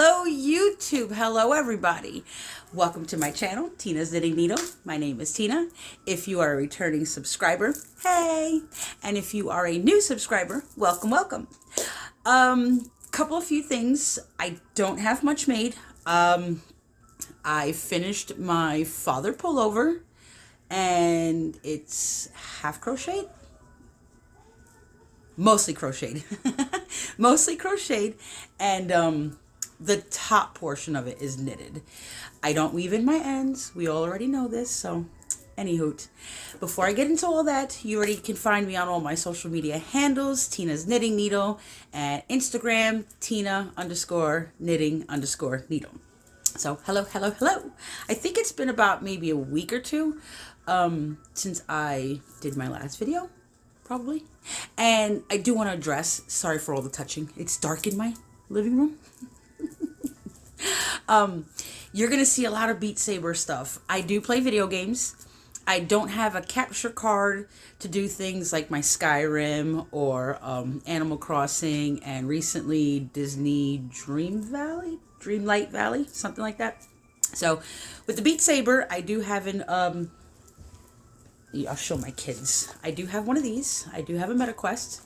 Hello YouTube. Hello everybody. Welcome to my channel, Tina's Knitting Needle. My name is Tina. If you are a returning subscriber, hey. And if you are a new subscriber, welcome, welcome. Couple of few things. I don't have much made. I finished my Father pullover and it's half crocheted. Mostly crocheted. Mostly crocheted, and the top portion of it is knitted. I don't weave in my ends. We all already know this, so anywho. Before I get into all that, you already can find me on all my social media handles, Tina's Knitting Needle, and Instagram, Tina_knitting_needle. So hello, hello, hello. I think it's been about maybe a week or two since I did my last video. Probably. And I do want to address, sorry for all the touching, it's dark in my living room. You're going to see a lot of Beat Saber stuff. I do play video games. I don't have a capture card to do things like my Skyrim or Animal Crossing, and recently Disney Dreamlight Valley, something like that. So with the Beat Saber, I do have an I'll show my kids. I do have one of these. I do have a MetaQuest.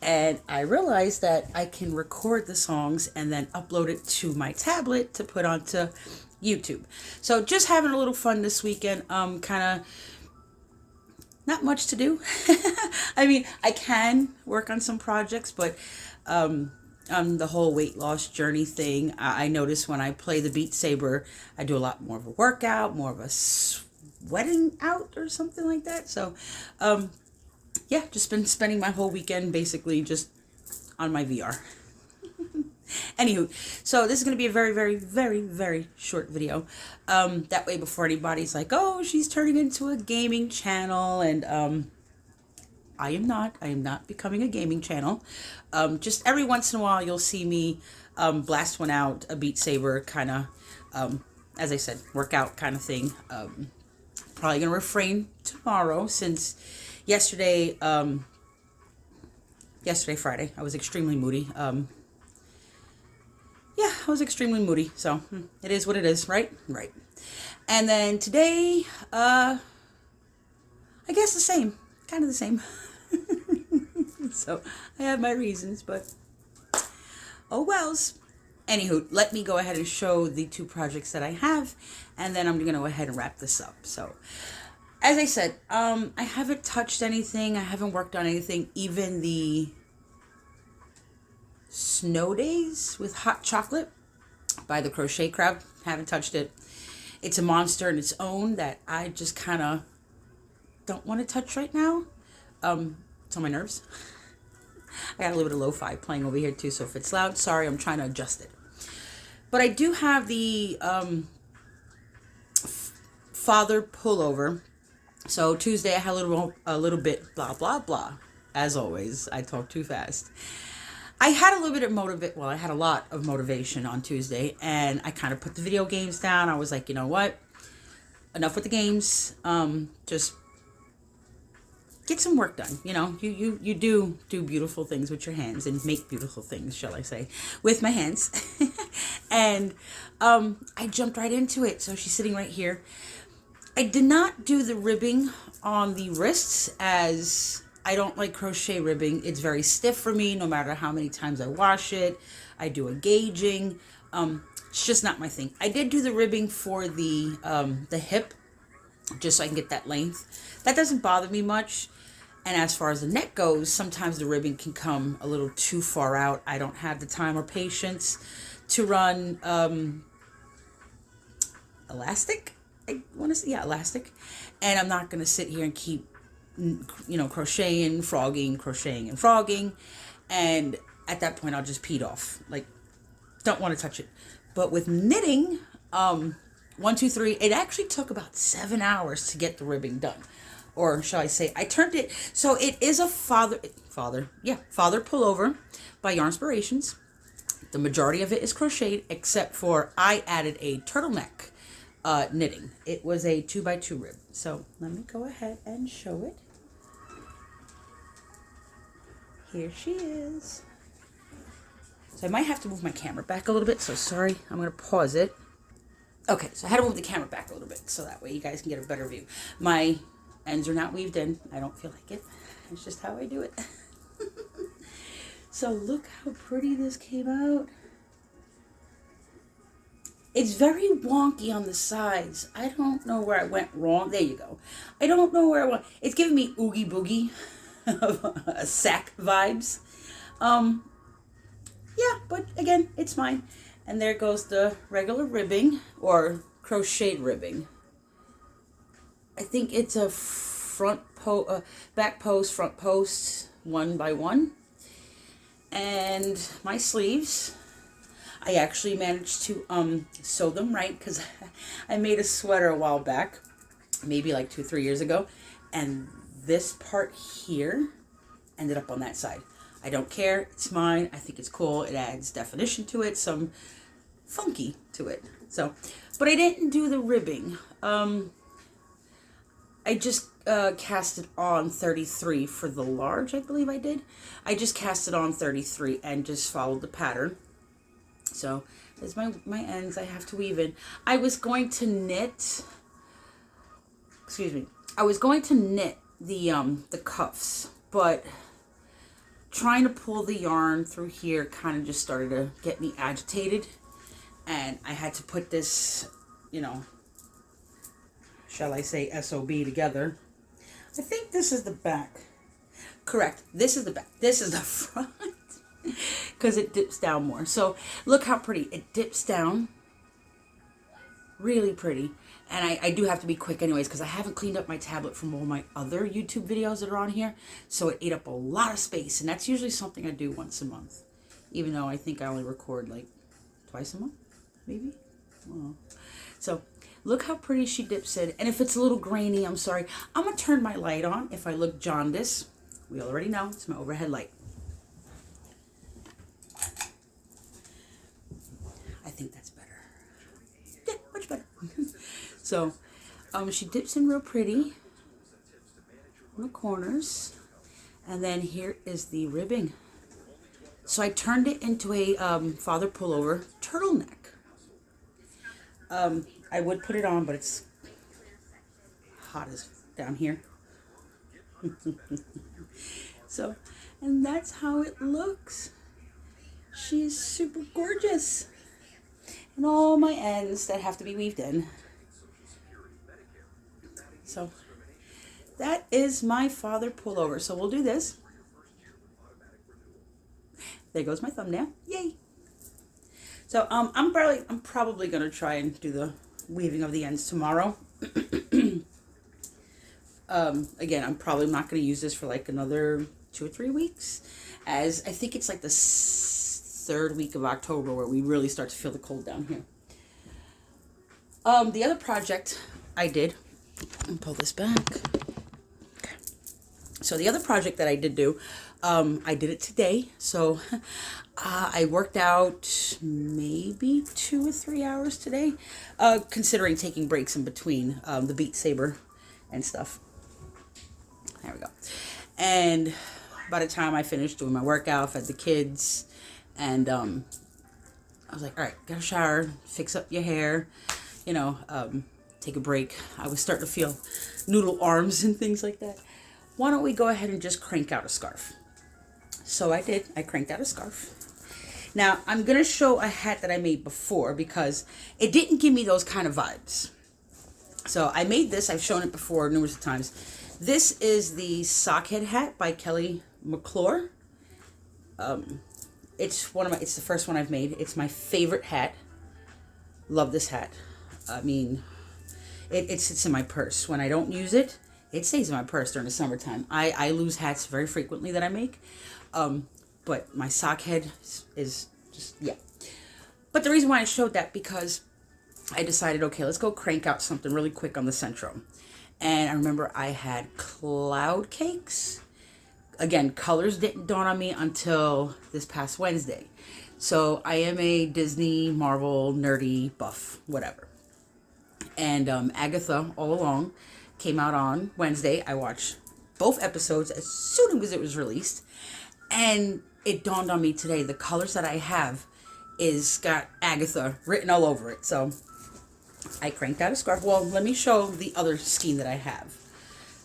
And I realized that I can record the songs and then upload it to my tablet to put onto YouTube. So just having a little fun this weekend. Kind of not much to do. I mean, I can work on some projects, but the whole weight loss journey thing, I notice when I play the Beat Saber, I do a lot more of a workout, more of a sweating out or something like that. So yeah, just been spending my whole weekend basically just on my VR. Anywho, so this is going to be a very, very, very, very short video. That way before anybody's like, oh, she's turning into a gaming channel. And I am not becoming a gaming channel. Just every once in a while you'll see me blast one out, a Beat Saber kind of, as I said, workout kind of thing. Probably gonna refrain tomorrow since yesterday Friday I was extremely moody. Yeah, I was extremely moody, so it is what it is, right? And then today I guess the same, kind of the same. So I have my reasons, but oh wells. Anywho, let me go ahead and show the two projects that I have, and then I'm going to go ahead and wrap this up. So, as I said, I haven't touched anything. I haven't worked on anything. Even the Snow Days with Hot Chocolate by the Crochet Crowd, haven't touched it. It's a monster in its own that I just kind of don't want to touch right now. It's on my nerves. I got a little bit of lo-fi playing over here too, so if it's loud, sorry, I'm trying to adjust it. But I do have the Father pullover. So Tuesday I had a little bit blah blah blah. As always, I talk too fast. I had a little bit of I had a lot of motivation on Tuesday, and I kind of put the video games down. I was like, you know what? Enough with the games. Just get some work done. You know, you do beautiful things with your hands, and make beautiful things, shall I say, with my hands. And I jumped right into it. So she's sitting right here. I did not do the ribbing on the wrists, as I don't like crochet ribbing. It's very stiff for me, no matter how many times I wash it. I do a gauging. It's just not my thing. I did do the ribbing for the hip, just so I can get that length. That doesn't bother me much. And as far as the neck goes, sometimes the ribbing can come a little too far out. I don't have the time or patience to run elastic. I want to say, yeah, elastic. And I'm not going to sit here and keep, crocheting, frogging. And at that point, I'll just pee off. Like, don't want to touch it. But with knitting, 1, 2, 3, it actually took about 7 hours to get the ribbing done. Or shall I say, I turned it. So it is a Father pullover by Yarnspirations. The majority of it is crocheted, except for I added a turtleneck knitting. It was a 2x2 rib. So let me go ahead and show it. Here she is. So I might have to move my camera back a little bit. So sorry, I'm going to pause it. Okay, so I had to move the camera back a little bit so that way you guys can get a better view. My ends are not weaved in. I don't feel like it. It's just how I do it. So look how pretty this came out. It's very wonky on the sides. I don't know where I went wrong. There you go. I don't know where I went. It's giving me Oogie Boogie sack vibes. Yeah, but again, it's mine. And there goes the regular ribbing or crocheted ribbing. I think it's a back post, front post, 1 by 1. And my sleeves, I actually managed to sew them right because I made a sweater a while back, maybe like 2-3 years ago, and this part here ended up on that side. I don't care, it's mine. I think it's cool. It adds definition to it, some funky to it. So, but I didn't do the ribbing. I just cast it on 33 for the large, I believe I did. I just cast it on 33 and just followed the pattern. So there's my ends I have to weave in. I was going to knit, I was going to knit the cuffs, but trying to pull the yarn through here kind of just started to get me agitated. And I had to put this, you know, shall I say SOB together. I think this is the back. Correct. This is the back. This is the front. Because it dips down more. So look how pretty. It dips down. Really pretty. And I do have to be quick anyways because I haven't cleaned up my tablet from all my other YouTube videos that are on here. So it ate up a lot of space. And that's usually something I do once a month. Even though I think I only record like twice a month. Maybe? I don't know. So look how pretty she dips in. And if it's a little grainy, I'm sorry. I'm going to turn my light on if I look jaundiced. We already know it's my overhead light. I think that's better. Yeah, much better. So she dips in real pretty in the corners. And then here is the ribbing. So I turned it into a Father pullover turtleneck. I would put it on, but it's hot as down here. So, and that's how it looks. She's super gorgeous. And all my ends that have to be weaved in. So, that is my Father pullover. So we'll do this. There goes my thumbnail. Yay! So I'm probably gonna try and do the weaving of the ends tomorrow. Again, I'm probably not gonna use this for like another 2 or 3 weeks, as I think it's like the 3rd week of October where we really start to feel the cold down here. The other project I did, and pull this back. Okay. So the other project that I did do, I did it today. So I worked out maybe 2 or 3 hours today, considering taking breaks in between the Beat Saber and stuff. There we go. And by the time I finished doing my workout, fed the kids, and I was like, all right, get a shower, fix up your hair, you know, take a break. I was starting to feel noodle arms and things like that. Why don't we go ahead and just crank out a scarf? So I did. I cranked out a scarf. Now, I'm going to show a hat that I made before because it didn't give me those kind of vibes. So I made this. I've shown it before numerous times. This is the Sockhead hat by Kelly McClure. It's the first one I've made. It's my favorite hat. Love this hat. I mean, it sits in my purse. When I don't use it, it stays in my purse during the summertime. I lose hats very frequently that I make. But my sock head is just, yeah. But the reason why I showed that, because I decided, okay, let's go crank out something really quick on the Centro. And I remember I had cloud cakes. Again, colors didn't dawn on me until this past Wednesday. So I am a Disney, Marvel, nerdy buff, whatever. And Agatha All Along came out on Wednesday. I watched both episodes as soon as it was released. And it dawned on me today, the colors that I have is got Agatha written all over it. So I cranked out a scarf. Well, let me show the other skein that I have.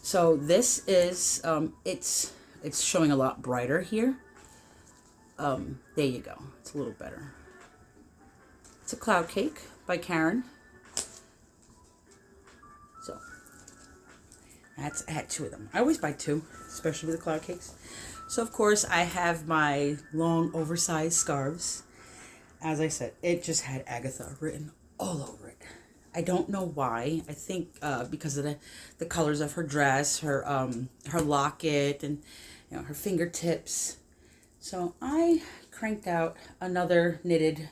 So this is, it's showing a lot brighter here. There you go. It's a little better. It's a Cloud Cake by Karen. So I had two of them. I always buy two, especially with the Cloud Cakes. So of course I have my long oversized scarves. As I said, it just had Agatha written all over it. I don't know why. I think because of the colors of her dress, her locket, and her fingertips. So I cranked out another knitted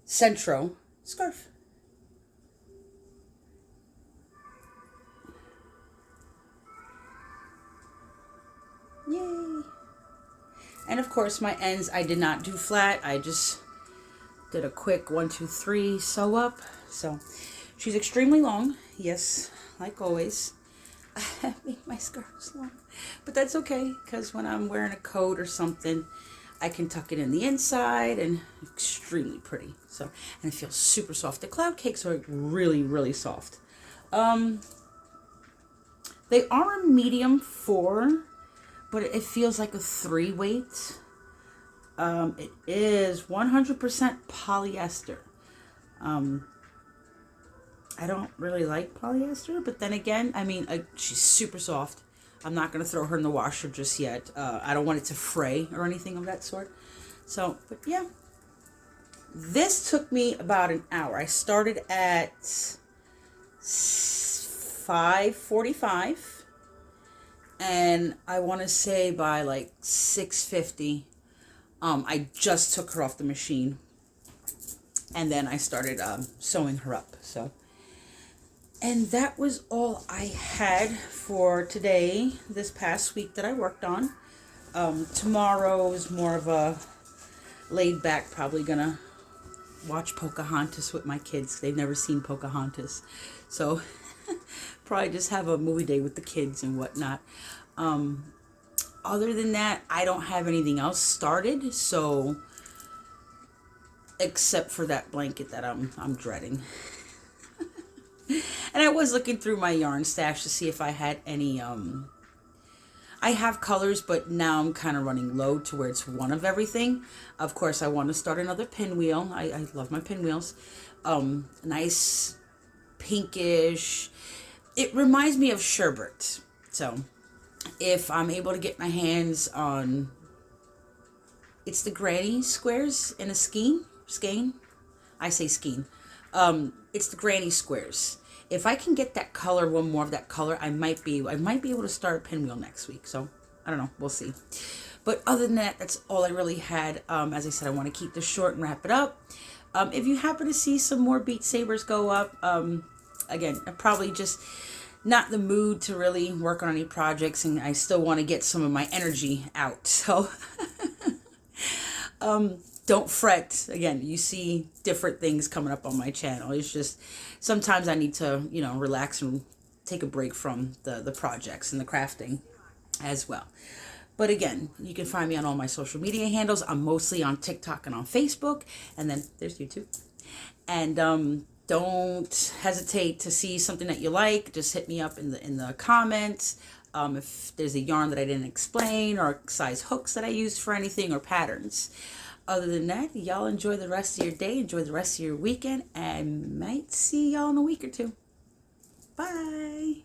Centro scarf. Yay! And of course my ends I did not do flat. I just did a quick 1, 2, 3 sew up. So she's extremely long. Yes, like always. I make my scarves long. But that's okay, because when I'm wearing a coat or something, I can tuck it in the inside, and extremely pretty. So, and it feels super soft. The Cloud Cakes are really, really soft. They are a medium 4, but it feels like a 3 weight. It is 100% polyester. I don't really like polyester, but then again, I mean, she's super soft. I'm not going to throw her in the washer just yet. I don't want it to fray or anything of that sort. So, but yeah. This took me about an hour. I started at 5:45, and I want to say by like 6:50, I just took her off the machine, and then I started sewing her up. So, and that was all I had for today, this past week that I worked on. Tomorrow is more of a laid back, probably gonna watch Pocahontas with my kids. They've never seen Pocahontas. So probably just have a movie day with the kids and whatnot. Other than that, I don't have anything else started, so except for that blanket that I'm dreading. And I was looking through my yarn stash to see if I had any, I have colors, but now I'm kind of running low to where it's one of everything. Of course, I want to start another pinwheel. I love my pinwheels. Nice pinkish. It reminds me of sherbet. So if I'm able to get my hands on, it's the granny squares in a skein. I say skein. It's the granny squares. If I can get that color, one more of that color, I might be able to start a pinwheel next week. So I don't know, we'll see. But other than that, that's all I really had. As I said, I want to keep this short and wrap it up. If you happen to see some more Beat Sabers go up, again, I'm probably just not the mood to really work on any projects, and I still want to get some of my energy out. So don't fret. Again, you see different things coming up on my channel. It's just sometimes I need to, relax and take a break from the projects and the crafting as well. But again, you can find me on all my social media handles. I'm mostly on TikTok and on Facebook, and then there's YouTube. And don't hesitate to see something that you like. Just hit me up in the comments. If there's a yarn that I didn't explain, or size hooks that I used for anything, or patterns. Other than that, y'all enjoy the rest of your day, enjoy the rest of your weekend, and might see y'all in a week or two. Bye.